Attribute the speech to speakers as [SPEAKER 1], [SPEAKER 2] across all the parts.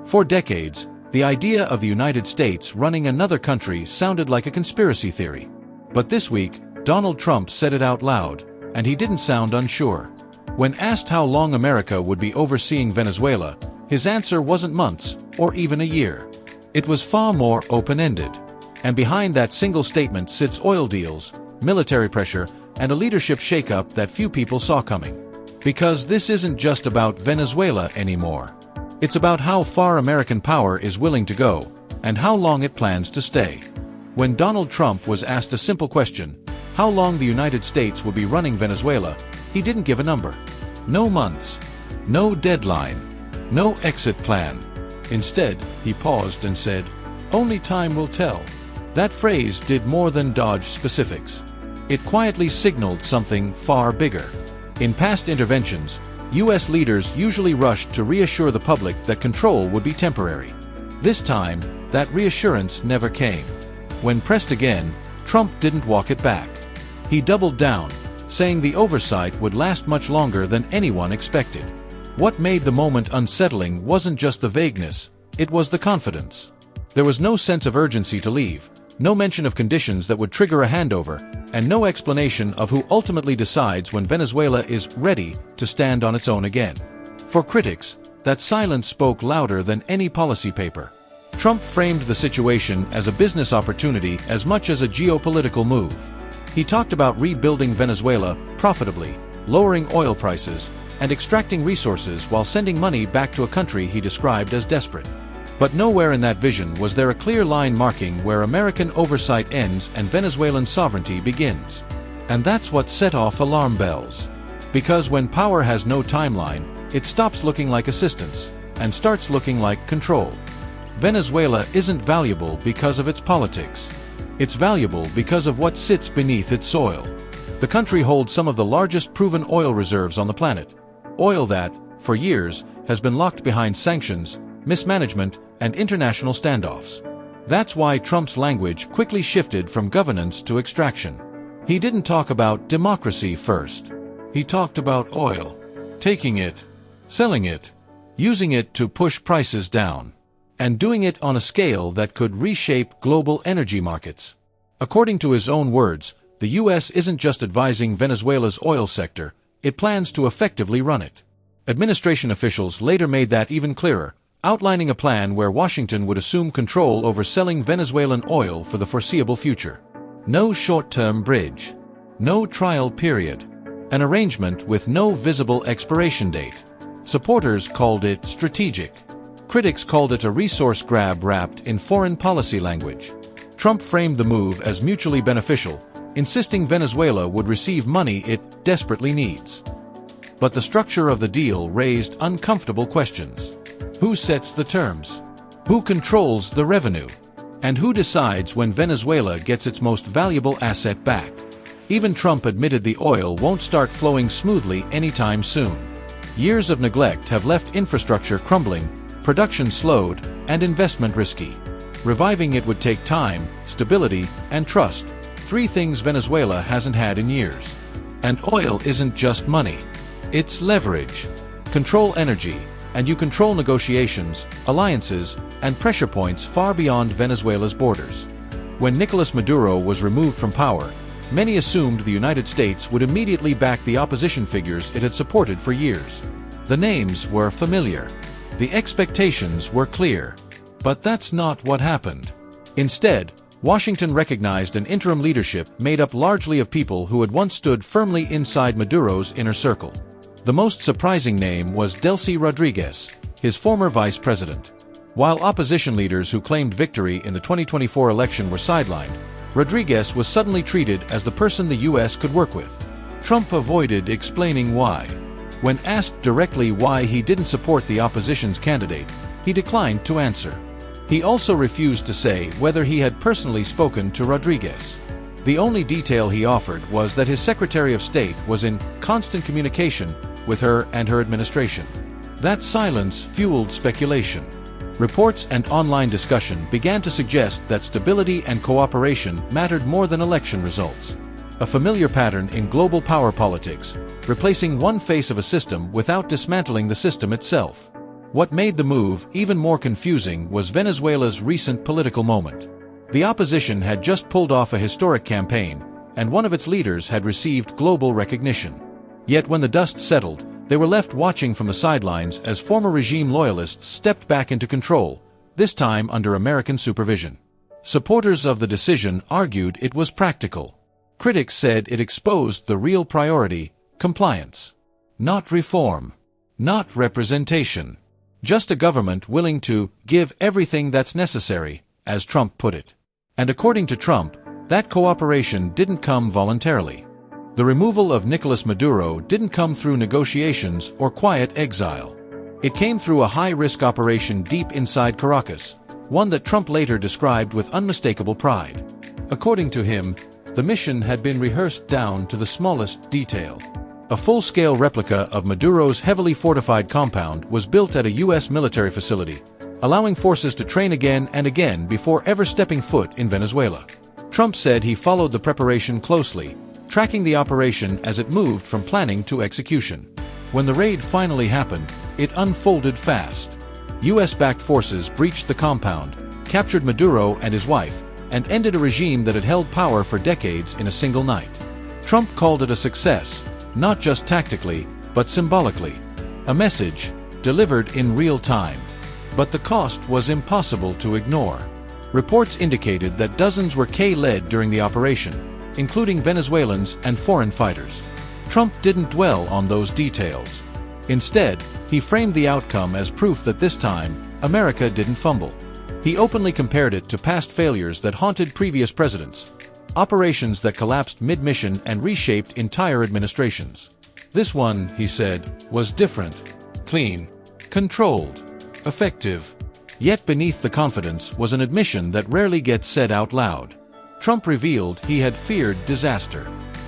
[SPEAKER 1] For decades, the idea of the United States running another country sounded like a conspiracy theory. But this week, Donald Trump said it out loud, and he didn't sound unsure. When asked how long America would be overseeing Venezuela, his answer wasn't months, or even a year. It was far more open-ended. And behind that single statement sits oil deals, military pressure, and a leadership shakeup that few people saw coming. Because this isn't just about Venezuela anymore. It's about how far American power is willing to go, and how long it plans to stay. When Donald Trump was asked a simple question, how long the United States will be running Venezuela, he didn't give a number. No months. No deadline. No exit plan. Instead, he paused and said, "Only time will tell." That phrase did more than dodge specifics. It quietly signaled something far bigger. In past interventions, U.S. leaders usually rushed to reassure the public that control would be temporary. This time, that reassurance never came. When pressed again, Trump didn't walk it back. He doubled down, saying the oversight would last much longer than anyone expected. What made the moment unsettling wasn't just the vagueness, it was the confidence. There was no sense of urgency to leave, no mention of conditions that would trigger a handover, and no explanation of who ultimately decides when Venezuela is ready to stand on its own again. For critics, that silence spoke louder than any policy paper. Trump framed the situation as a business opportunity as much as a geopolitical move. He talked about rebuilding Venezuela profitably, lowering oil prices, and extracting resources while sending money back to a country he described as desperate. But nowhere in that vision was there a clear line marking where American oversight ends and Venezuelan sovereignty begins. And that's what set off alarm bells. Because when power has no timeline, it stops looking like assistance and starts looking like control. Venezuela isn't valuable because of its politics. It's valuable because of what sits beneath its soil. The country holds some of the largest proven oil reserves on the planet. Oil that, for years, has been locked behind sanctions, mismanagement, and international standoffs. That's why Trump's language quickly shifted from governance to extraction. He didn't talk about democracy first. He talked about oil. Taking it, selling it, using it to push prices down, and doing it on a scale that could reshape global energy markets. According to his own words, the U.S. isn't just advising Venezuela's oil sector, it plans to effectively run it. Administration officials later made that even clearer, outlining a plan where Washington would assume control over selling Venezuelan oil for the foreseeable future. No short-term bridge. No trial period. An arrangement with no visible expiration date. Supporters called it strategic. Critics called it a resource grab wrapped in foreign policy language. Trump framed the move as mutually beneficial, insisting Venezuela would receive money it desperately needs. But the structure of the deal raised uncomfortable questions. Who sets the terms? Who controls the revenue? And who decides when Venezuela gets its most valuable asset back? Even Trump admitted the oil won't start flowing smoothly anytime soon. Years of neglect have left infrastructure crumbling, production slowed, and investment risky. Reviving it would take time, stability, and trust, three things Venezuela hasn't had in years. And oil isn't just money. It's leverage. Control energy, and you control negotiations, alliances, and pressure points far beyond Venezuela's borders. When Nicolas Maduro was removed from power, many assumed the United States would immediately back the opposition figures it had supported for years. The names were familiar. The expectations were clear. But that's not what happened. Instead, Washington recognized an interim leadership made up largely of people who had once stood firmly inside Maduro's inner circle. The most surprising name was Delcy Rodriguez, his former vice president. While opposition leaders who claimed victory in the 2024 election were sidelined, Rodriguez was suddenly treated as the person the U.S. could work with. Trump avoided explaining why. When asked directly why he didn't support the opposition's candidate, he declined to answer. He also refused to say whether he had personally spoken to Rodriguez. The only detail he offered was that his Secretary of State was in constant communication with her and her administration. That silence fueled speculation. Reports and online discussion began to suggest that stability and cooperation mattered more than election results. A familiar pattern in global power politics, replacing one face of a system without dismantling the system itself. What made the move even more confusing was Venezuela's recent political moment. The opposition had just pulled off a historic campaign, and one of its leaders had received global recognition. Yet when the dust settled, they were left watching from the sidelines as former regime loyalists stepped back into control, this time under American supervision. Supporters of the decision argued it was practical. Critics said it exposed the real priority: compliance. Not reform. Not representation. Just a government willing to give everything that's necessary, as Trump put it. And according to Trump, that cooperation didn't come voluntarily. The removal of Nicolas Maduro didn't come through negotiations or quiet exile. It came through a high-risk operation deep inside Caracas, one that Trump later described with unmistakable pride. According to him, the mission had been rehearsed down to the smallest detail. A full-scale replica of Maduro's heavily fortified compound was built at a U.S. military facility, allowing forces to train again and again before ever stepping foot in Venezuela. Trump said he followed the preparation closely, tracking the operation as it moved from planning to execution. When the raid finally happened, it unfolded fast. U.S.-backed forces breached the compound, captured Maduro and his wife, and ended a regime that had held power for decades in a single night. Trump called it a success, not just tactically, but symbolically. A message delivered in real time. But the cost was impossible to ignore. Reports indicated that dozens were K-led during the operation, including Venezuelans and foreign fighters. Trump didn't dwell on those details. Instead, he framed the outcome as proof that this time, America didn't fumble. He openly compared it to past failures that haunted previous presidents, operations that collapsed mid-mission and reshaped entire administrations. This one, he said, was different, clean, controlled, effective. Yet beneath the confidence was an admission that rarely gets said out loud. Trump revealed he had feared disaster.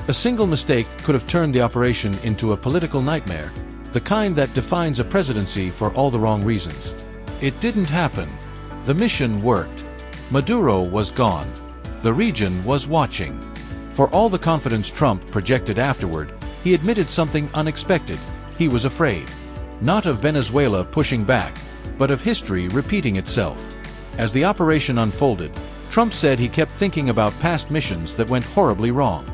[SPEAKER 1] A single mistake could have turned the operation into a political nightmare, the kind that defines a presidency for all the wrong reasons. It didn't happen. The mission worked. Maduro was gone. The region was watching. For all the confidence Trump projected afterward, he admitted something unexpected. He was afraid. Not of Venezuela pushing back, but of history repeating itself. As the operation unfolded, Trump said he kept thinking about past missions that went horribly wrong.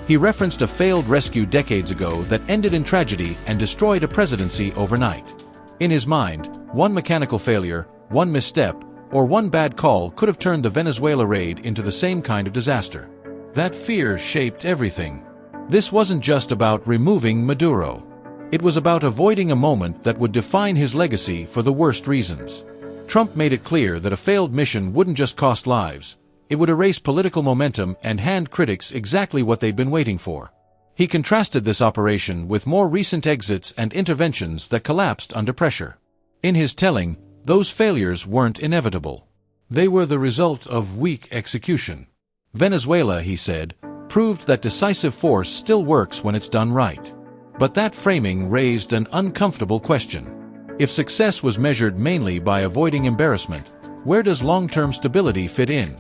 [SPEAKER 1] He referenced a failed rescue decades ago that ended in tragedy and destroyed a presidency overnight. In his mind, one mechanical failure, one misstep, or one bad call could have turned the Venezuela raid into the same kind of disaster. That fear shaped everything. This wasn't just about removing Maduro. It was about avoiding a moment that would define his legacy for the worst reasons. Trump made it clear that a failed mission wouldn't just cost lives, it would erase political momentum and hand critics exactly what they'd been waiting for. He contrasted this operation with more recent exits and interventions that collapsed under pressure. In his telling, those failures weren't inevitable. They were the result of weak execution. Venezuela, he said, proved that decisive force still works when it's done right. But that framing raised an uncomfortable question. If success was measured mainly by avoiding embarrassment, where does long-term stability fit in?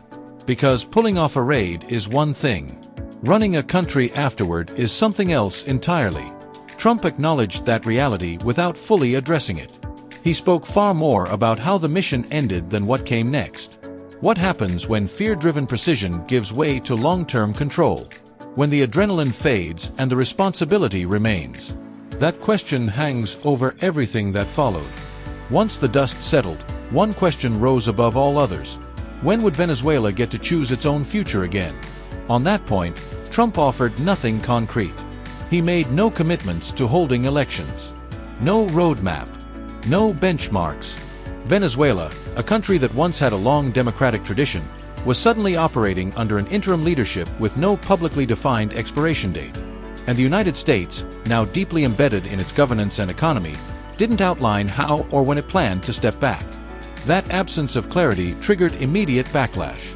[SPEAKER 1] Because pulling off a raid is one thing. Running a country afterward is something else entirely. Trump acknowledged that reality without fully addressing it. He spoke far more about how the mission ended than what came next. What happens when fear-driven precision gives way to long-term control? When the adrenaline fades and the responsibility remains? That question hangs over everything that followed. Once the dust settled, one question rose above all others. When would Venezuela get to choose its own future again? On that point, Trump offered nothing concrete. He made no commitments to holding elections. No roadmap. No benchmarks. Venezuela, a country that once had a long democratic tradition, was suddenly operating under an interim leadership with no publicly defined expiration date. And the United States, now deeply embedded in its governance and economy, didn't outline how or when it planned to step back. That absence of clarity triggered immediate backlash.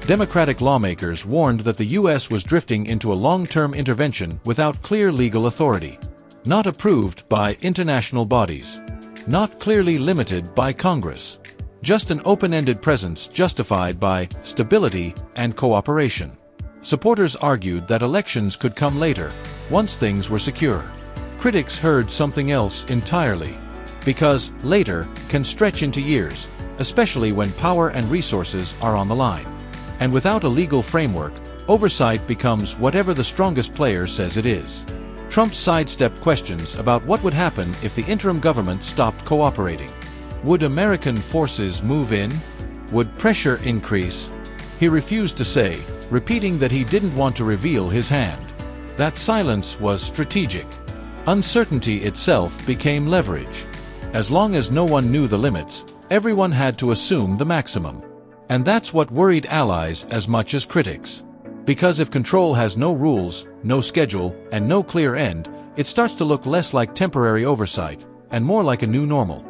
[SPEAKER 1] Democratic lawmakers warned that the U.S. was drifting into a long-term intervention without clear legal authority. Not approved by international bodies. Not clearly limited by Congress. Just an open-ended presence justified by stability and cooperation. Supporters argued that elections could come later, once things were secure. Critics heard something else entirely. Because later can stretch into years, especially when power and resources are on the line. And without a legal framework, oversight becomes whatever the strongest player says it is. Trump sidestepped questions about what would happen if the interim government stopped cooperating. Would American forces move in? Would pressure increase? He refused to say, repeating that he didn't want to reveal his hand. That silence was strategic. Uncertainty itself became leverage. As long as no one knew the limits, everyone had to assume the maximum. And that's what worried allies as much as critics. Because if control has no rules, no schedule, and no clear end, it starts to look less like temporary oversight, and more like a new normal.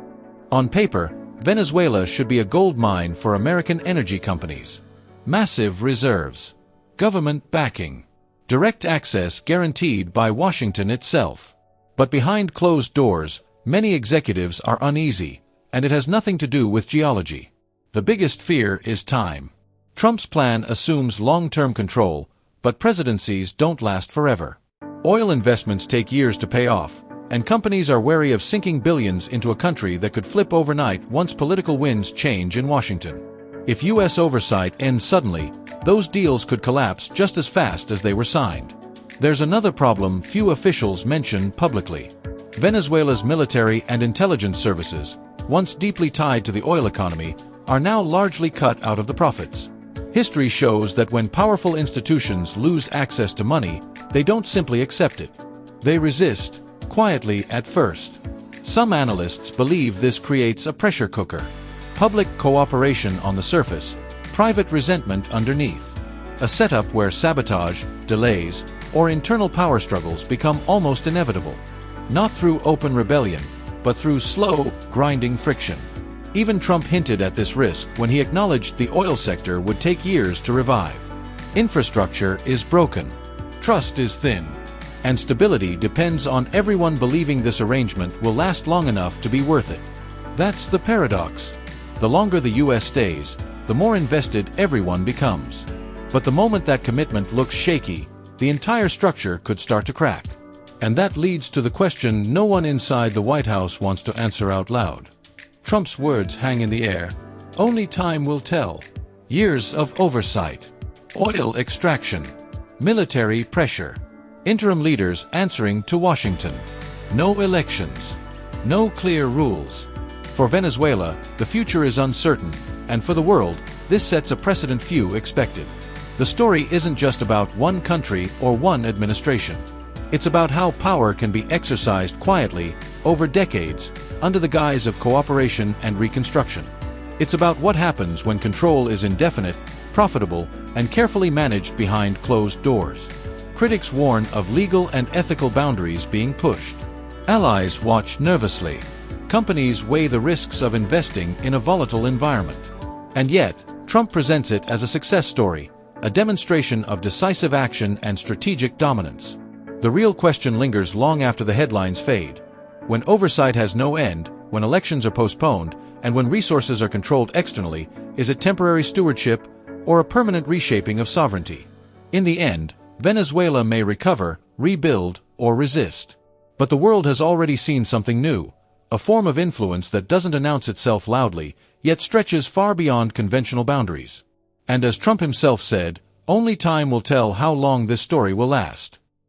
[SPEAKER 1] On paper, Venezuela should be a gold mine for American energy companies. Massive reserves. Government backing. Direct access guaranteed by Washington itself. But behind closed doors, many executives are uneasy, and it has nothing to do with geology. The biggest fear is time. Trump's plan assumes long-term control, but presidencies don't last forever. Oil investments take years to pay off, and companies are wary of sinking billions into a country that could flip overnight once political winds change in Washington. If U.S. oversight ends suddenly, those deals could collapse just as fast as they were signed. There's another problem few officials mention publicly. Venezuela's military and intelligence services, once deeply tied to the oil economy, are now largely cut out of the profits. History shows that when powerful institutions lose access to money, they don't simply accept it. They resist, quietly at first. Some analysts believe this creates a pressure cooker. Public cooperation on the surface, private resentment underneath. A setup where sabotage, delays, or internal power struggles become almost inevitable. Not through open rebellion, but through slow, grinding friction. Even Trump hinted at this risk when he acknowledged the oil sector would take years to revive. Infrastructure is broken. Trust is thin. And stability depends on everyone believing this arrangement will last long enough to be worth it. That's the paradox. The longer the U.S. stays, the more invested everyone becomes. But the moment that commitment looks shaky, the entire structure could start to crack. And that leads to the question no one inside the White House wants to answer out loud. Trump's words hang in the air. Only time will tell. Years of oversight. Oil extraction. Military pressure. Interim leaders answering to Washington. No elections. No clear rules. For Venezuela, the future is uncertain, and for the world, this sets a precedent few expected. The story isn't just about one country or one administration. It's about how power can be exercised quietly, over decades, under the guise of cooperation and reconstruction. It's about what happens when control is indefinite, profitable, and carefully managed behind closed doors. Critics warn of legal and ethical boundaries being pushed. Allies watch nervously. Companies weigh the risks of investing in a volatile environment. And yet, Trump presents it as a success story, a demonstration of decisive action and strategic dominance. The real question lingers long after the headlines fade. When oversight has no end, when elections are postponed, and when resources are controlled externally, is it temporary stewardship or a permanent reshaping of sovereignty? In the end, Venezuela may recover, rebuild, or resist. But the world has already seen something new, a form of influence that doesn't announce itself loudly, yet stretches far beyond conventional boundaries. And as Trump himself said, only time will tell how long this story will last.